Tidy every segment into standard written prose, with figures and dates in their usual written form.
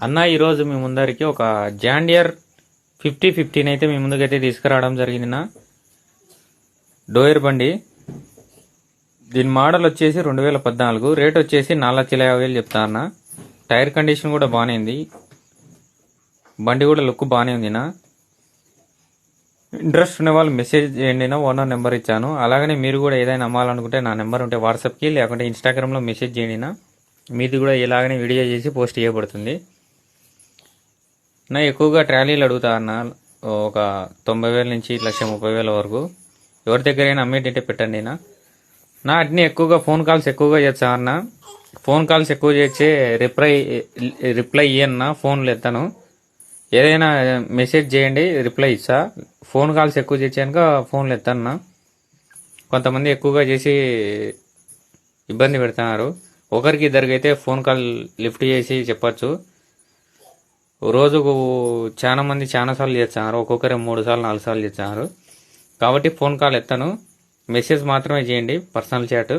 అన్న ఈరోజు మీ ముందరికి ఒక జాండియర్ 5015 అయితే మీ ముందుకైతే తీసుకురావడం జరిగింది నా డోయర్ బండి. దీని మోడల్ వచ్చేసి 2014, రేట్ వచ్చేసి 4,50,000 చెప్తా అన్న. టైర్ కండిషన్ కూడా బాగానే ఉంది, బండి కూడా లుక్ బాగానే ఉంది నా. ఇంట్రెస్ట్ ఉన్న వాళ్ళు మెసేజ్ చేయండి నా, ఓనర్ నెంబర్ ఇచ్చాను. అలాగనే మీరు కూడా ఏదైనా అమ్మాలనుకుంటే నా నెంబర్ ఉంటే వాట్సాప్కి లేకుంటే ఇన్స్టాగ్రామ్లో మెసేజ్ చేయండి నా. మీది కూడా ఇలాగనే వీడియో చేసి పోస్ట్ చేయబడుతుంది నా. ఎక్కువగా ట్రాలీలు అడుగుతా అన్న, ఒక 90,000 నుంచి 1,30,000 వరకు. ఎవరి దగ్గరైనా అమ్మేటంటే పెట్టండి నా. అట్ని ఎక్కువగా ఫోన్ కాల్స్ ఎక్కువగా చేస్తా అన్న. ఫోన్ కాల్స్ ఎక్కువ చేస్తే రిప్లై ఇయ్యన్న, ఫోన్లు ఎత్తాను. ఏదైనా మెసేజ్ చేయండి, రిప్లై ఇస్తా. ఫోన్ కాల్స్ ఎక్కువ చేసాక ఫోన్లు ఎత్తాను. కొంతమంది ఎక్కువగా చేసి ఇబ్బంది పెడుతున్నారు. ఒకరికి ఇద్దరికి అయితే ఫోన్ కాల్ లిఫ్ట్ చేసి చెప్పచ్చు. రోజుకు చాలా మంది చాలా సార్లు చేస్తున్నారు, ఒక్కొక్కరు 3 సార్లు 4 సార్లు చేస్తున్నారు. కాబట్టి ఫోన్ కాల్ ఎత్తాను, మెసేజ్ మాత్రమే చేయండి. పర్సనల్ చాట్,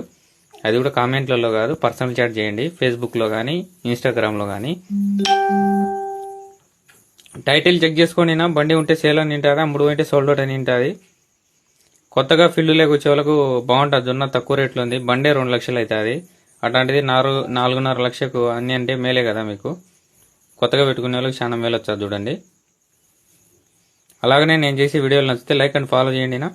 అది కూడా కామెంట్లలో కాదు, పర్సనల్ చాట్ చేయండి. ఫేస్బుక్లో కానీ ఇన్స్టాగ్రామ్లో కానీ. టైటిల్ చెక్ చేసుకొని బండి ఉంటే సేల్ అని ఉంటుంది, అమ్ముడు ఉంటే సోల్డ్ అవుట్ అని ఉంటుంది. కొత్తగా ఫీల్డ్లోకి వచ్చే వాళ్ళకు బాగుంటుంది. జొన్న తక్కువ రేట్లో ఉంది, బండే 2 లక్షలు అవుతుంది. అట్లాంటిది 4.5 లక్షకు అన్నీ అంటే మేలే కదా మీకు. కొత్తగా పెట్టుకునే వాళ్ళకి చాలా మేలు వచ్చారు చూడండి. అలాగనే నేను చేసే వీడియోలు నచ్చితే లైక్ అండ్ ఫాలో చేయండి నా.